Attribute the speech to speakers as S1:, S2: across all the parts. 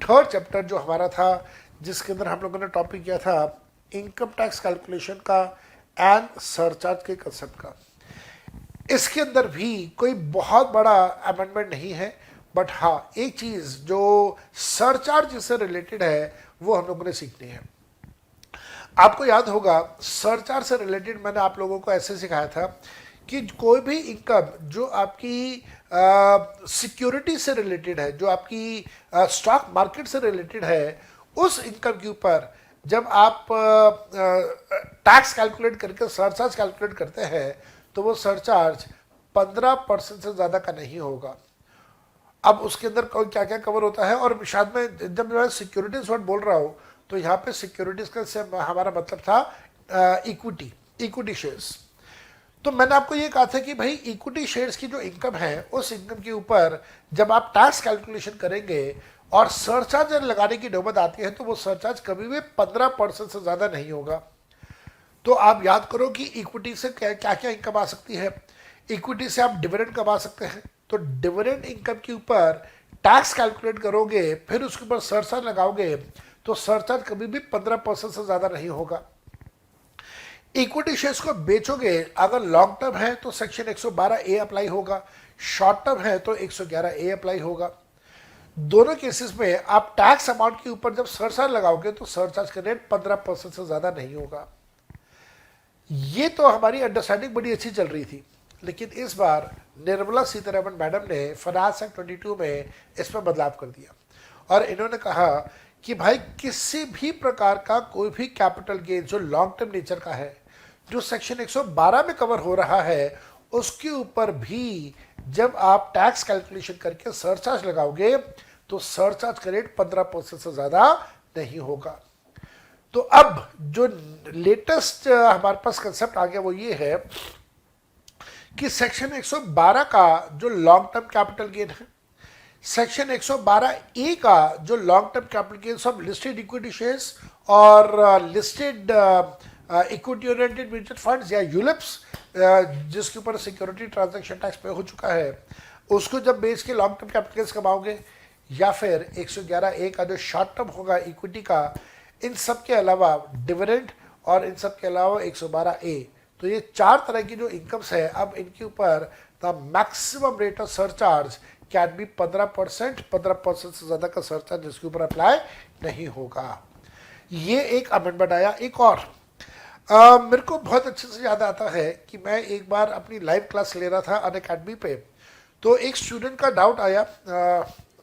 S1: Third chapter जो हमारा था, जिसके अंदर हम लोगों ने टॉपिक किया था इनकम टैक्स कैलकुलेशन का एंड सरचार्ज के कंसेप्ट का। इसके अंदर भी कोई बहुत बड़ा अमेंडमेंट नहीं है, बट हाँ एक चीज़ जो सरचार्ज से रिलेटेड है वो हम लोगों ने सीखनी है। आपको याद होगा सरचार्ज से रिलेटेड मैंने आप लोगों को ऐसे सिखाया था कि कोई भी इनकम जो आपकी सिक्योरिटी से रिलेटेड है, जो आपकी स्टॉक मार्केट से रिलेटेड है, उस इनकम के ऊपर जब आप टैक्स कैलकुलेट करके सरचार्ज कैलकुलेट करते हैं तो वो सरचार्ज 15% से ज़्यादा का नहीं होगा। अब उसके अंदर क्या क्या कवर होता है, और शायद मैं जब मैं सिक्योरिटीज वर्ड बोल रहा हूँ तो यहाँ पे सिक्योरिटीज का से हमारा मतलब था इक्विटी, इक्विटी शेयर्स। तो मैंने आपको ये कहा था कि भाई इक्विटी शेयर्स की जो इनकम है उस इनकम के ऊपर जब आप टैक्स कैलकुलेशन करेंगे और सरचार्ज लगाने की नौबत आती है तो वो सरचार्ज कभी भी 15% से ज़्यादा नहीं होगा। तो आप याद करो कि इक्विटी से क्या क्या इनकम आ सकती है। इक्विटी से आप डिविडेंड कमा सकते हैं, तो डिविडेंड इनकम के ऊपर टैक्स कैलकुलेट करोगे, फिर उसके ऊपर सरचार्ज लगाओगे तो सरचार्ज कभी भी 15% से ज़्यादा नहीं होगा। इक्विटी शेयर्स को बेचोगे अगर लॉन्ग टर्म है तो सेक्शन 112A अप्लाई होगा, शॉर्ट टर्म है तो 111A अप्लाई होगा। दोनों केसेस में आप टैक्स अमाउंट के ऊपर जब सरचार्ज लगाओगे तो सरचार्ज का रेट 15% से ज़्यादा नहीं होगा। ये तो हमारी अंडरस्टैंडिंग बड़ी अच्छी चल रही थी, लेकिन इस बार निर्मला सीतारमण मैडम ने फाइनेंस एक्ट 22 में इसमें बदलाव कर दिया और इन्होंने कहा कि भाई किसी भी प्रकार का कोई भी कैपिटल गेन जो लॉन्ग टर्म नेचर का है, जो सेक्शन 112 में कवर हो रहा है, उसके ऊपर भी जब आप टैक्स कैलकुलेशन करके सरचार्ज लगाओगे तो सरचार्ज का रेट 15% से ज़्यादा नहीं होगा। तो अब जो लेटेस्ट हमारे पास कंसेप्ट आ गया वो ये है कि सेक्शन 112 का जो लॉन्ग टर्म कैपिटल गेन है, सेक्शन 112A का जो long term capital gains of listed equity shares और listed equity oriented mutual funds या यूलिप्स, जिसके ऊपर सिक्योरिटी ट्रांजैक्शन टैक्स पे हो चुका है, उसको जब बेच के लॉन्ग टर्म कैपिटल गेन्स कमाओगे, या फिर 111A का जो शॉर्ट टर्म होगा इक्विटी का, इन सब के अलावा डिविडेंड और इन सब के अलावा 112A, तो ये चार तरह की जो इनकम्स है, अब इनके ऊपर the maximum rate of surcharge can be 15% से ज़्यादा का सरचार्ज जिसके ऊपर अप्लाई नहीं होगा। ये एक अमेंडमेंट आया। एक और मेरे को बहुत अच्छे से याद आता है कि मैं एक बार अपनी लाइव क्लास ले रहा था अनअकैडमी पे, तो एक स्टूडेंट का डाउट आया,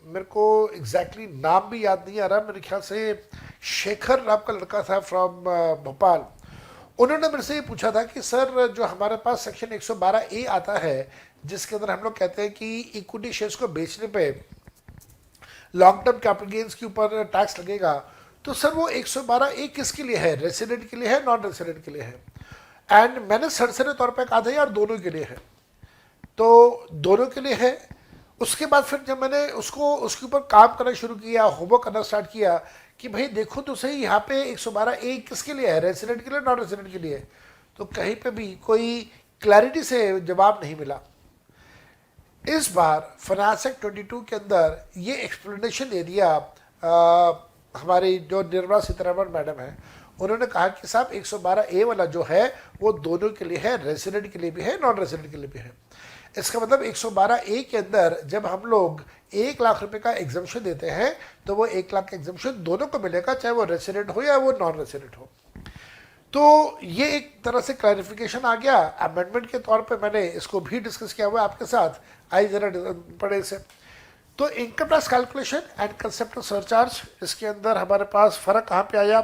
S1: मेरे को एग्जैक्टली नाम भी याद नहीं आ रहा, मेरे ख्याल से शेखर नाम का लड़का था फ्रॉम भोपाल। उन्होंने मेरे से ये पूछा था कि सर जो हमारे पास सेक्शन 112A आता है जिसके अंदर हम लोग कहते हैं कि इक्विटी शेयर्स को बेचने पे लॉन्ग टर्म कैपिटल गेन्स के ऊपर टैक्स लगेगा, तो सर वो 112A किसके लिए है, रेसिडेंट के लिए है, नॉन रेसिडेंट के लिए है? एंड मैंने सरसरी तौर पर कहा था यार दोनों के लिए है, तो दोनों के लिए है। उसके बाद फिर जब मैंने उसके ऊपर काम करना शुरू किया, होमवर्क करना स्टार्ट किया कि भाई देखो तो सही यहाँ पे 112A किसके लिए है, रेसिडेंट के लिए, नॉन रेसिडेंट के लिए, तो कहीं पे भी कोई क्लैरिटी से जवाब नहीं मिला। इस बार फाइनेंस एक्ट 22 के अंदर ये एक्सप्लेनेशन दे दिया हमारी जो निर्मला सीतारमण मैडम है, उन्होंने कहा कि साहब 112A वाला जो है वो दोनों के लिए है, रेसिडेंट के लिए भी है, नॉन रेसिडेंट के लिए भी है। इसका मतलब 112A के अंदर जब हम लोग 1 लाख रुपए का एग्जम्पशन देते हैं तो वो 1 लाख का एग्जम्पशन दोनों को मिलेगा, चाहे वो रेसिडेंट हो या वो नॉन रेसिडेंट हो। तो ये एक तरह से क्लैरिफिकेशन आ गया। अमेंडमेंट के तौर पे मैंने इसको भी डिस्कस किया हुआ है आपके साथ, आई जरा पढ़े इसे। तो income tax calculation and concept of surcharge, इसके अंदर हमारे पास फ़र्क कहाँ पे आया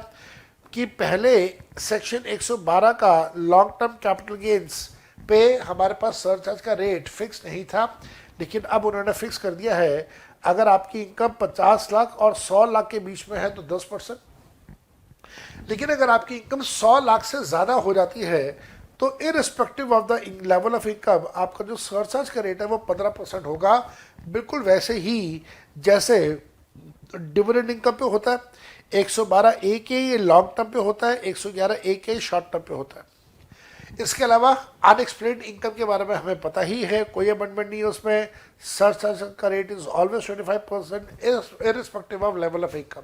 S1: कि पहले सेक्शन 112 का लॉन्ग टर्म कैपिटल गेन्स पे हमारे पास सरचार्ज का रेट फिक्स नहीं था, लेकिन अब उन्होंने फिक्स कर दिया है अगर आपकी इनकम 50 लाख और 100 लाख के बीच में है तो 10%, लेकिन अगर आपकी इनकम 100 लाख से ज़्यादा हो जाती है तो irrespective of the level of income आपका जो सरचार्ज का रेट है वो 15% होगा, बिल्कुल वैसे ही जैसे डिविडेंड इनकम पे होता है। 112A के ये लॉन्ग टर्म पे होता है, 111A के शॉर्ट टर्म पे होता है। इसके अलावा अनएक्सप्लेन्ड इनकम के बारे में हमें पता ही है, कोई अमेंडमेंट नहीं है उसमें। सरचार्ज का rate is always 25% irrespective of level of income.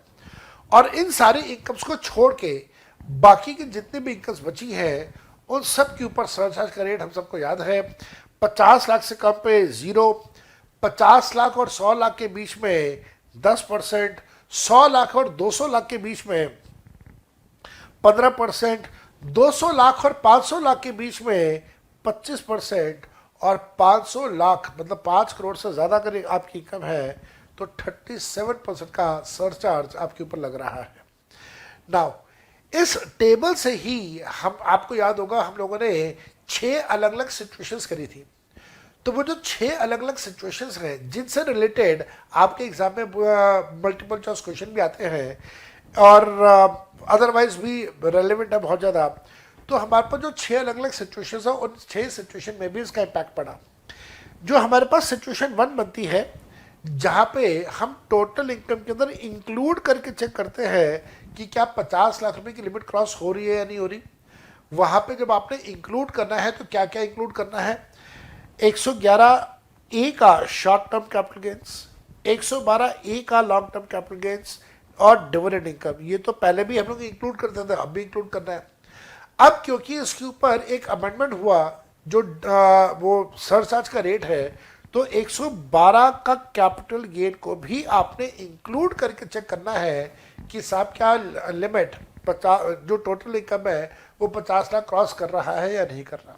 S1: और इन सारी इनकम्स को छोड़ के बाकी की जितनी भी इनकम्स बची हैं उन सब के ऊपर सरचार्ज का रेट हम सबको याद है, 50 लाख से कम पे 0, 50 लाख और 100 लाख के बीच में 10%, 100 लाख और 200 लाख के बीच में 15%, 200 लाख और 500 लाख के बीच में 25%, और 500 लाख मतलब 5 करोड़ से ज़्यादा अगर आपकी इनकम है तो 37% का सरचार्ज आपके ऊपर लग रहा है। नाउ इस टेबल से ही हम, आपको याद होगा हम लोगों ने 6 अलग अलग सिचुएशंस करी थी। तो वो जो 6 अलग अलग सिचुएशंस हैं जिनसे रिलेटेड आपके एग्जाम में मल्टीपल चॉइस क्वेश्चन भी आते हैं और अदरवाइज भी रेलेवेंट है बहुत ज़्यादा, तो हमारे पास जो 6 अलग अलग सिचुएशंस हैं उन 6 सिचुएशन में भी इसका इम्पैक्ट पड़ा। जो हमारे पास सिचुएशन 1 बनती है जहाँ पे हम टोटल इनकम के अंदर इंक्लूड करके चेक करते हैं कि क्या 50 लाख रुपए की लिमिट क्रॉस हो रही है या नहीं हो रही। वहाँ पे जब आपने इंक्लूड करना है तो क्या क्या इंक्लूड करना है, 111A का short term capital gains, 112A का लॉन्ग टर्म कैपिटल गेन्स और डिविडेंड इनकम। ये तो पहले भी हम लोग इंक्लूड करते थे, अब भी इंक्लूड करना है। अब क्योंकि इसके ऊपर एक अमेंडमेंट हुआ जो वो सरचार्ज का रेट है, तो 112 का कैपिटल गेन को भी आपने इंक्लूड करके चेक करना है कि साहब क्या लिमिट 50 जो टोटल इनकम है वो 50 लाख क्रॉस कर रहा है या नहीं कर रहा।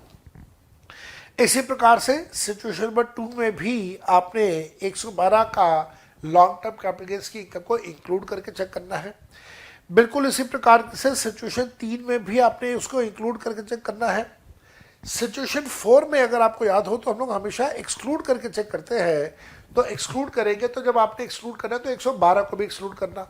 S1: इसी प्रकार से सिचुएशन नंबर 2 में भी आपने 112 का लॉन्ग टर्म कैपिटल गेन्स की इनकम को इंक्लूड करके चेक करना है। बिल्कुल इसी प्रकार से सिचुएशन 3 में भी आपने उसको इंक्लूड करके चेक करना है। सिचुएशन 4 में अगर आपको याद हो तो हम लोग हमेशा एक्सक्लूड करके चेक करते हैं, तो एक्सक्लूड करेंगे तो जब आपने एक्सक्लूड करना है तो 112 को भी एक्सक्लूड करना।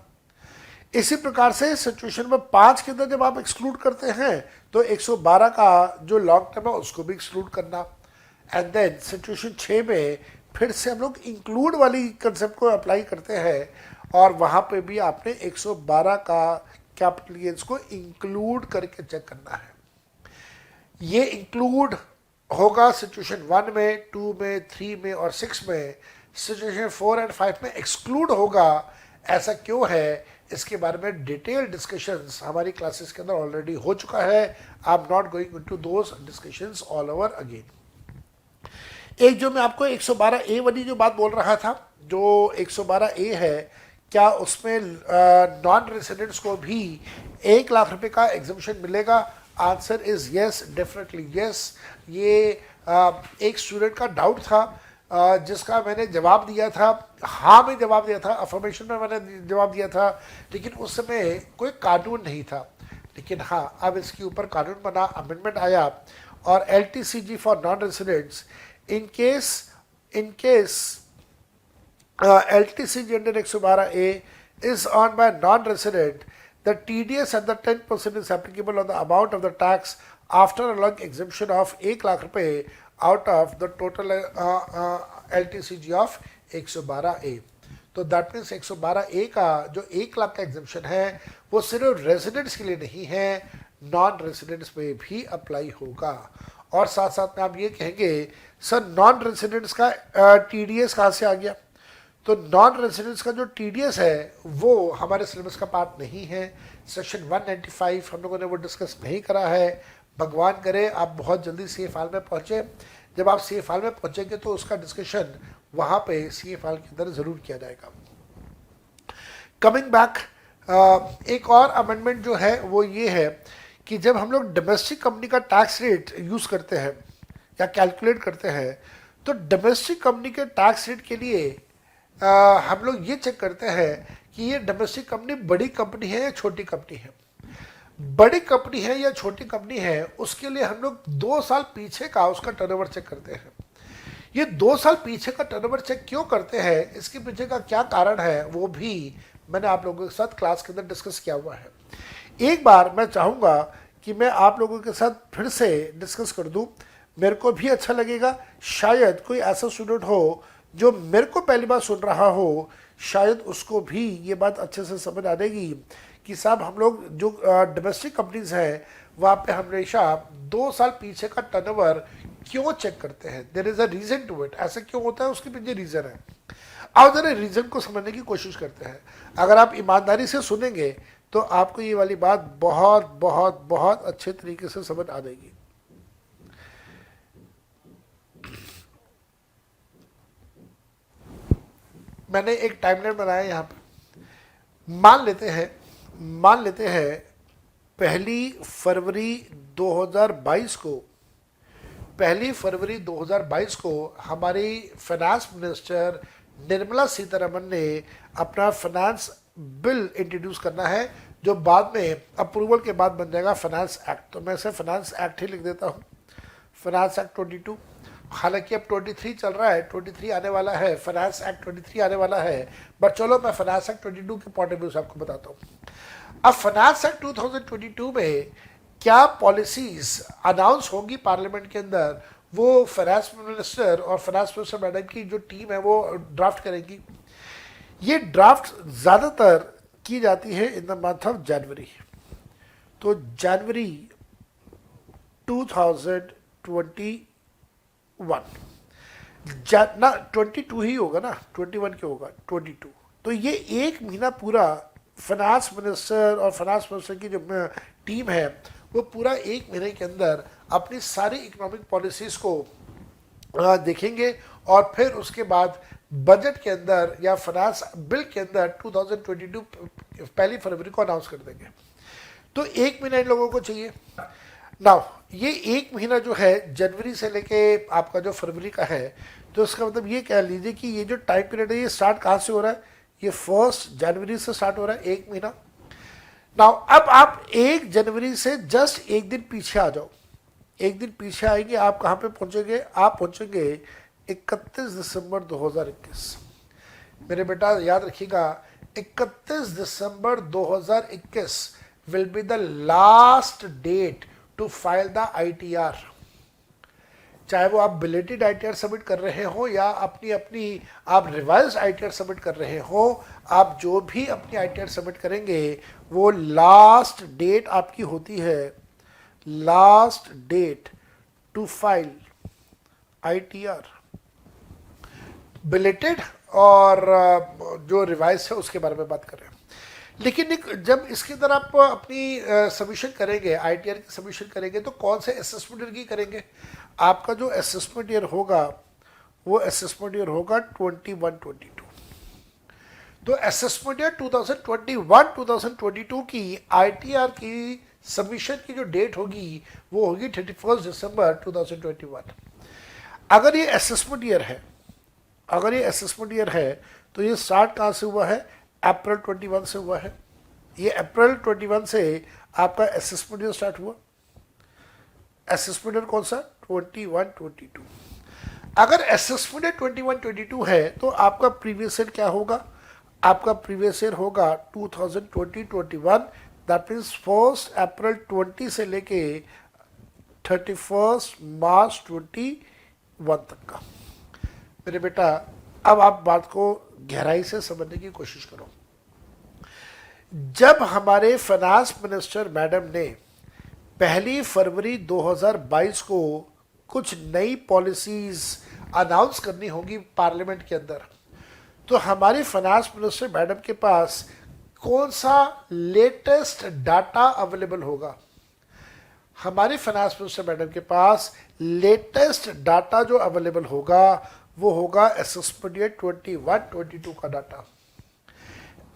S1: इसी प्रकार से सिचुएशन में 5 के अंदर जब आप एक्सक्लूड करते हैं तो 112 का जो लॉन्ग टर्म है उसको भी एक्सक्लूड करना। एंड देन सिचुएशन 6 में फिर से हम लोग इंक्लूड वाली कंसेप्ट को अप्लाई करते हैं और वहाँ पे भी आपने 112 का कैपिटल गेन्स को इंक्लूड करके चेक करना है। ये इंक्लूड होगा सिचुएशन 1 में, 2 में, 3 में और 6 में। सिचुएशन 4 एंड 5 में एक्सक्लूड होगा। ऐसा क्यों है इसके बारे में डिटेल डिस्कशंस हमारी क्लासेस के अंदर ऑलरेडी हो चुका है। I am not going into those discussions all over again. एक जो मैं आपको 112A वाली जो बात बोल रहा था, जो 112A है, क्या उसमें नॉन रेसिडेंट्स को भी 1 लाख रुपए का एग्जम्पशन मिलेगा? Answer is yes, definitely yes. ये एक स्टूडेंट का डाउट था जिसका मैंने जवाब दिया था, हाँ में जवाब दिया था, अफर्मेशन में मैंने जवाब दिया था, लेकिन उस समय कोई कानून नहीं था। लेकिन हाँ, अब इसके ऊपर कानून बना, अमेंडमेंट आया और LTCG for non residents in case LTCG under 112A is earned by a non-resident, the TDS and the 10% is applicable on the amount of the tax after allowing exemption of 1 lakh रुपए out of the total LTCG of 112A। तो that means 112A का जो 1 लाख का exemption है वो सिर्फ residents के लिए नहीं है, नॉन रेजिडेंट्स पे भी अप्लाई होगा। और साथ साथ में आप ये कहेंगे सर नॉन रेजिडेंट्स का TDS कहाँ से आ गया? तो नॉन रेजिडेंट्स का जो TDS है वो हमारे सिलेबस का पार्ट नहीं है। सेक्शन 195 हम लोगों ने वो डिस्कस नहीं करा है। भगवान करे आप बहुत जल्दी CA फाइल में पहुँचे। जब आप CA फाइल में पहुँचेंगे तो उसका डिस्कशन वहाँ पे CA फाइल के अंदर ज़रूर किया जाएगा। कमिंग बैक, एक और अमेंडमेंट जो है वो ये है कि जब हम लोग डोमेस्टिक कंपनी का टैक्स रेट यूज़ करते हैं या कैलकुलेट करते हैं तो डोमेस्टिक कंपनी के टैक्स रेट के लिए हम लोग ये चेक करते हैं कि ये डोमेस्टिक कंपनी बड़ी कंपनी है या छोटी कंपनी है। बड़ी कंपनी है या छोटी कंपनी है उसके लिए हम लोग 2 साल पीछे का उसका टर्नओवर चेक करते हैं। ये 2 साल पीछे का टर्नओवर चेक क्यों करते हैं, इसके पीछे का क्या कारण है, वो भी मैंने आप लोगों के साथ क्लास के अंदर डिस्कस किया हुआ है। एक बार मैं चाहूँगा कि मैं आप लोगों के साथ फिर से डिस्कस कर दूँ, मेरे को भी अच्छा लगेगा। शायद कोई ऐसा स्टूडेंट हो जो मेरे को पहली बार सुन रहा हो, शायद उसको भी ये बात अच्छे से समझ आ जाएगी कि साहब हम लोग जो डोमेस्टिक कंपनीज हैं वहाँ पे हमेशा 2 साल पीछे का टर्नओवर क्यों चेक करते हैं? There is a reason to it. ऐसा क्यों होता है, उसके पीछे रीजन है। अब जरा रीजन को समझने की कोशिश करते हैं। अगर आप ईमानदारी से सुनेंगे तो आपको ये वाली बात बहुत बहुत बहुत अच्छे तरीके से समझ आ जाएगी। मैंने एक टाइमलाइन बनाया यहाँ पर। मान लेते हैं 1 फरवरी 2022 को हमारी फाइनेंस मिनिस्टर निर्मला सीतारमन ने अपना फाइनेंस बिल इंट्रोड्यूस करना है, जो बाद में अप्रूवल के बाद बन जाएगा फाइनेंस एक्ट। तो मैं इसे फाइनेंस एक्ट ही लिख देता हूँ, फाइनेंस एक्ट 22। हालांकि अब 23 चल रहा है, 23 आने वाला है, फाइनेंस एक्ट 23 आने वाला है, बट चलो मैं फाइनेंस एक्ट 22 के पॉइंट ऑफ व्यू से आपको बताता हूँ। अब फाइनेंस एक्ट 2022 में क्या पॉलिसीज अनाउंस होंगी पार्लियामेंट के अंदर, वो फाइनेंस मिनिस्टर और फाइनेंस मिनिस्टर मैडम की जो टीम है वो ड्राफ्ट करेंगी। ये ड्राफ्ट ज़्यादातर की जाती है in the month of January. तो जनवरी 2021 ना 22 ही होगा ना, 21 क्यों होगा, 22। तो ये 1 महीना पूरा फाइनेंस मिनिस्टर और फाइनेंस मिनिस्टर की जो टीम है वो पूरा 1 महीने के अंदर अपनी सारी इकोनॉमिक पॉलिसीज को देखेंगे और फिर उसके बाद बजट के अंदर या फाइनेंस बिल के अंदर 2022 1 फरवरी को अनाउंस कर देंगे। तो 1 महीना इन लोगों को चाहिए। नाउ ये 1 महीना जो है जनवरी से लेके आपका जो फरवरी का है, तो इसका मतलब ये कह लीजिए कि ये जो टाइम पीरियड है ये स्टार्ट कहाँ से हो रहा है, ये 1 जनवरी से स्टार्ट हो रहा है 1 महीना। नाउ अब आप 1 जनवरी से जस्ट 1 दिन पीछे आ जाओ। 1 दिन पीछे आएंगे, आप कहाँ पे पहुंचेंगे, आप पहुंचेंगे 31 दिसंबर 2021। मेरे बेटा याद रखिएगा, 31 दिसंबर 2021 will be the last date to file the ITR। चाहे वो आप बिलेटेड ITR सबमिट कर रहे हो या अपनी अपनी आप रिवाइज्ड ITR सबमिट कर रहे हो, आप जो भी अपनी ITR सबमिट करेंगे वो लास्ट डेट आपकी होती है, last date to file ITR। Belated और जो रिवाइज है उसके बारे में बात कर रहे हैं। लेकिन जब इसके अंदर आप अपनी सबमिशन करेंगे, ITR की सबमिशन करेंगे, तो कौन से असेसमेंट ईयर की करेंगे? आपका जो असेसमेंट ईयर होगा वो असेसमेंट ईयर होगा 21-22। तो असेसमेंट ईयर 2021-2022 की ITR की सबमिशन की जो डेट होगी वो होगी 31 दिसंबर 2021। अगर ये असेसमेंट ईयर है, तो ये स्टार्ट कहाँ से हुआ है, अप्रैल 21 से हुआ है। ये अप्रैल 21 से आपका असेसमेंट ईयर स्टार्ट हुआ। असेसमेंट ईयर कौन सा, 21-22। अगर असेसमेंट ईयर 21-22 है तो आपका प्रीवियस ईयर क्या होगा, आपका प्रीवियस ईयर होगा 2020-21। दैट मीन्स 1 अप्रैल 20 से लेके 31 मार्च 21 तक का। मेरे बेटा अब आप बात को गहराई से समझने की कोशिश करो। जब हमारे फाइनेंस मिनिस्टर मैडम ने 1 फरवरी 2022 को कुछ नई पॉलिसीज अनाउंस करनी होगी पार्लियामेंट के अंदर, तो हमारी फाइनेंस मिनिस्टर मैडम के पास कौन सा लेटेस्ट डाटा अवेलेबल होगा? हमारी फाइनेंस मिनिस्टर मैडम के पास लेटेस्ट डाटा जो अवेलेबल होगा वो होगा असेसमेंट ईयर 21-22 का डाटा।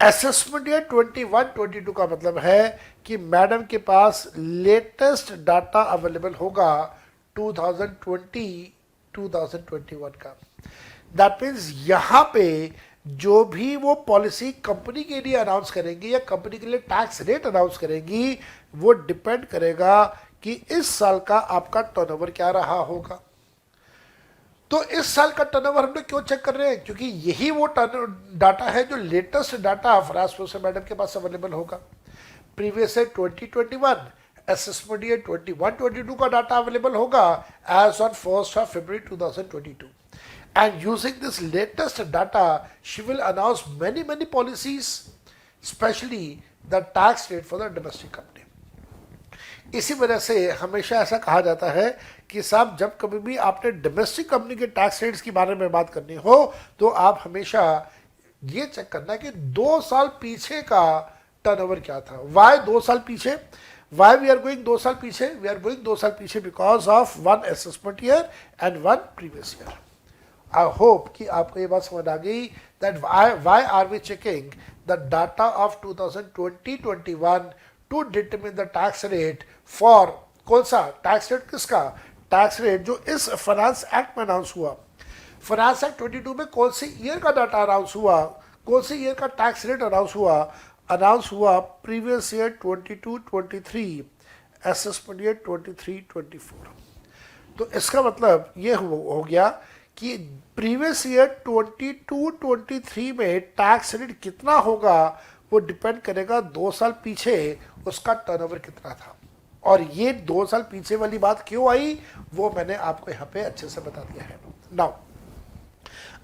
S1: असेसमेंट ईयर 21-22 का मतलब है कि मैडम के पास लेटेस्ट डाटा अवेलेबल होगा 2020-2021 का। दैट मीन्स यहाँ पे जो भी वो पॉलिसी कंपनी के लिए अनाउंस करेंगी या कंपनी के लिए टैक्स रेट अनाउंस करेंगी, वो डिपेंड करेगा कि इस साल का आपका टर्नओवर क्या रहा होगा। तो इस साल का टर्नओवर हम लोग क्यों चेक कर रहे हैं? क्योंकि यही वो डाटा है जो latest data finance minister madam के पास अवेलेबल होगा। प्रीवियस ईयर 2021, असेसमेंट ईयर 21-22 का डाटा अवेलेबल होगा as on 1 February 2022। And using this latest data, she will announce many policies, especially the tax rate for the domestic company. इसी वजह से हमेशा ऐसा कहा जाता है कि साहब जब कभी भी आपने डोमेस्टिक कंपनी के टैक्स रेट्स के बारे में बात करनी हो तो आप हमेशा ये चेक करना कि 2 साल पीछे का टर्नओवर क्या था। वाई 2 साल पीछे? वाई वी आर गोइंग 2 साल पीछे? वी आर गोइंग 2 साल पीछे because of 1 assessment year and 1 previous year. I hope कि आपको ये बात समझ आ गई that why are we checking the data of 2020-21 to determine the tax rate for, कौन सा टैक्स रेट? किसका टैक्स रेट जो इस फाइनेंस एक्ट में अनाउंस हुआ। फाइनेंस एक्ट 22 में कौन से ईयर का डाटा अनाउंस हुआ, कौन से ईयर का टैक्स रेट अनाउंस हुआ? अनाउंस हुआ प्रीवियस ईयर 22-23, असेसमेंट ईयर 23-24। तो इसका मतलब ये हो गया कि प्रीवियस ईयर 22-23 में टैक्स रेट कितना होगा वो डिपेंड करेगा 2 साल पीछे उसका टर्नओवर कितना था। और ये 2 साल पीछे वाली बात क्यों आई वो मैंने आपको यहाँ पे अच्छे से बता दिया है। नाउ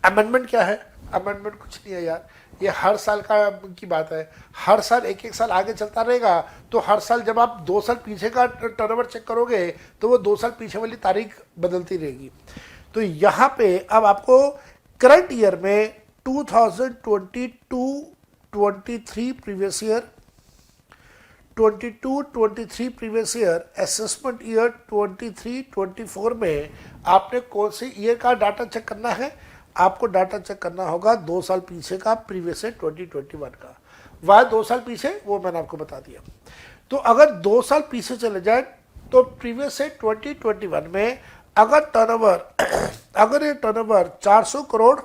S1: अमेंडमेंट क्या है? अमेंडमेंट कुछ नहीं है यार, ये हर साल की बात है। हर साल एक साल आगे चलता रहेगा तो हर साल जब आप 2 साल पीछे का टर्नओवर चेक करोगे तो वो 2 साल पीछे वाली तारीख बदलती रहेगी। तो यहाँ पे अब आपको करंट ईयर में 2022-23 previous year, 22-23 previous year, assessment year 23-24 में आपने कौन से ईयर का डाटा चेक करना है? आपको डाटा चेक करना होगा 2 साल पीछे का, प्रीवियस ईयर 2021 का। वाई 2 साल पीछे वो मैंने आपको बता दिया। तो अगर 2 साल पीछे चले जाए तो प्रीवियस ईयर 2021 में अगर ये टर्नओवर 400 करोड़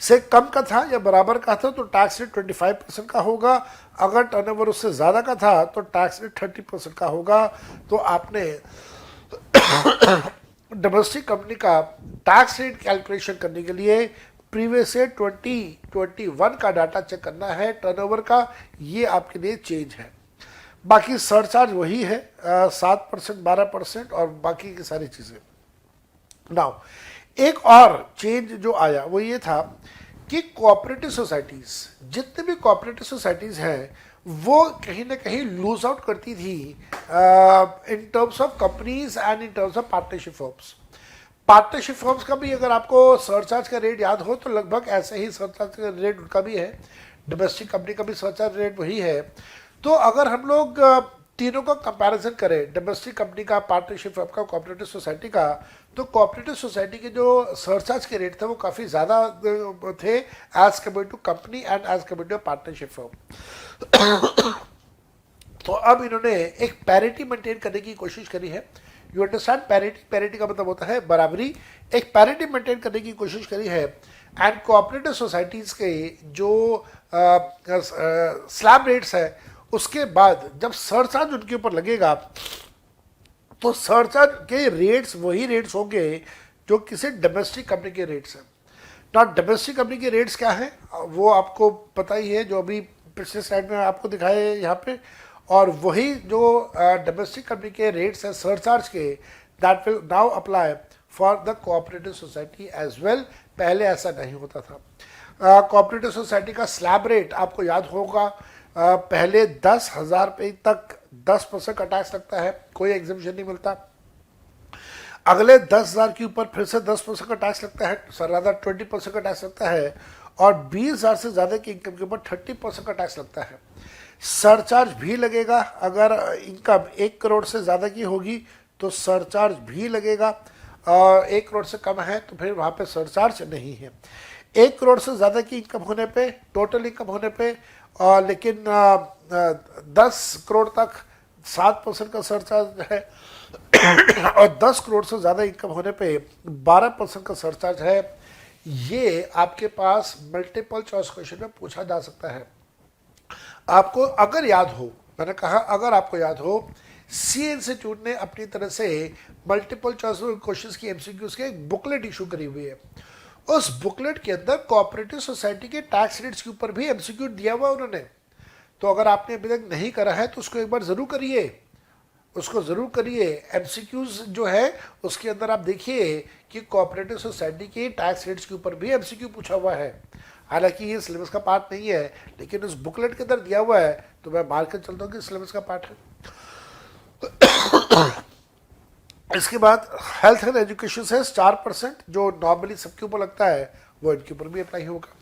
S1: से कम का था या बराबर का था तो टैक्स रेट 25% का होगा। अगर टर्नओवर उससे ज़्यादा का था तो टैक्स रेट 30% का होगा। तो आपने डोमेस्टिक कंपनी का टैक्स रेट कैलकुलेशन करने के लिए प्रीवियस ईयर 2021 का डाटा चेक करना है टर्नओवर का। ये आपके लिए चेंज है। बाकी सरचार्ज वही है 7%, 12% और बाकी की सारी चीज़ें। नाउ एक और चेंज जो आया वो ये था कि कोऑपरेटिव सोसाइटीज़, जितने भी कोऑपरेटिव सोसाइटीज़ हैं वो कहीं ना कहीं लूज आउट करती थी in terms of companies and in terms of partnership firms. Partnership firms का भी अगर आपको सरचार्ज का रेट याद हो तो लगभग ऐसे ही सरचार्ज का रेट उनका भी है। डोमेस्टिक कंपनी का भी सरचार्ज रेट वही है। तो अगर हम लोग तीनों का कंपैरिजन करें, डोमेस्टिक कंपनी का, पार्टनरशिप फर्म का, कोऑपरेटिव सोसाइटी का, तो कोऑपरेटिव सोसाइटी के जो सरचार्ज के रेट थे वो काफ़ी ज़्यादा थे as compare to company and as compare to partnership firm. तो अब इन्होंने एक पैरिटी मेंटेन करने की कोशिश करी है। You understand parity? पैरिटी का मतलब होता है बराबरी। एक पैरिटी मेंटेन करने की कोशिश करी है एंड कोऑपरेटिव सोसाइटीज़ के जो स्लैब रेट्स है उसके बाद जब सरचार्ज उनके ऊपर लगेगा तो सरचार्ज के रेट्स वही रेट्स होंगे जो किसी डोमेस्टिक कंपनी के रेट्स हैं। ना डोमेस्टिक कंपनी के रेट्स क्या है वो आपको पता ही है, जो अभी पिछले स्लाइड में आपको दिखाए यहाँ पे, और वही जो डोमेस्टिक कंपनी के रेट्स हैं सरचार्ज के, that will now apply for the cooperative society as well. पहले ऐसा नहीं होता था। कोऑपरेटिव सोसाइटी का स्लैब रेट आपको याद होगा, पहले 10,000 रुपये तक 10% का टैक्स लगता है, कोई एग्जेम्पशन नहीं मिलता। अगले 10,000 के ऊपर फिर से 10% का टैक्स लगता है, सरादा 20% का टैक्स लगता है, और 20,000 से ज़्यादा की इनकम के ऊपर 30% का टैक्स लगता है। सरचार्ज भी लगेगा, अगर इनकम 1 करोड़ से ज़्यादा की होगी तो सरचार्ज भी लगेगा, और 1 करोड़ से कम है तो फिर वहाँ पे सरचार्ज नहीं है। 1 करोड़ से ज़्यादा की इनकम होने पे, टोटल इनकम होने पे, लेकिन 10 करोड़ तक 7% का सरचार्ज है, और 10 करोड़ से ज़्यादा इनकम होने पे 12% का सरचार्ज है। ये आपके पास मल्टीपल चॉइस क्वेश्चन में पूछा जा सकता है। आपको अगर याद हो, मैंने कहा अगर आपको याद हो, सी इंस्टीट्यूट ने अपनी तरह से मल्टीपल चॉइस क्वेश्चंस की एमसीक्यूज के एक बुकलेट इशू करी हुई है। उस बुकलेट के अंदर कोऑपरेटिव सोसाइटी के टैक्स रेट्स के ऊपर भी एमसीक्यू दिया हुआ उन्होंने। तो अगर आपने अभी तक नहीं करा है तो उसको एक बार ज़रूर करिए, उसको ज़रूर करिए। एमसीक्यूज जो है उसके अंदर आप देखिए कि कोऑपरेटिव सोसाइटी के टैक्स रेट्स के ऊपर भी एमसीक्यू पूछा हुआ है। हालांकि ये सिलेबस का पार्ट नहीं है, लेकिन उस बुकलेट के अंदर दिया हुआ है तो मैं मार कर चलता हूँ कि सिलेबस का पार्ट है। इसके बाद हेल्थ एंड एजुकेशन से 4% जो नॉर्मली सबके ऊपर लगता है वो इनके ऊपर भी अप्लाई होगा।